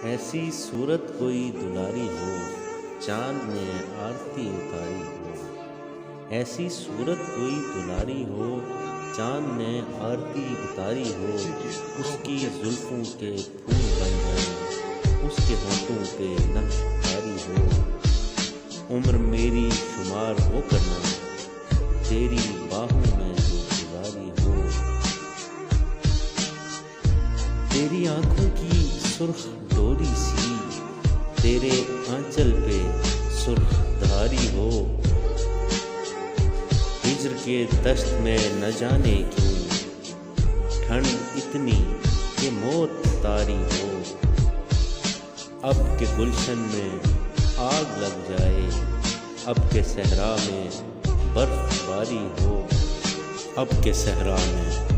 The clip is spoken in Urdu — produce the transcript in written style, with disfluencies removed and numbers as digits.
ایسی صورت کوئی دلاری ہو، چاند نے آرتی اتاری ہو۔ ایسی صورت کوئی دلاری ہو، چاند نے آرتی اتاری ہو۔ اس کی زلفوں کے پھول بن جائیں، اس کے ہونٹوں پہ نقش کاری ہو۔ عمر میری شمار ہو کرنا، تیری باہوں میں جو گزاری ہو۔ تیری آنکھوں کی سرخ ڈوری سی، تیرے آنچل پہ سرخ دھاری ہو۔ ہجر کے دشت میں نہ جانے کیوں ٹھنڈ اتنی کہ موت طاری ہو۔ اب کے گلشن میں آگ لگ جائے، اب کے صحرا میں برف باری ہو۔ اب کے صحرا میں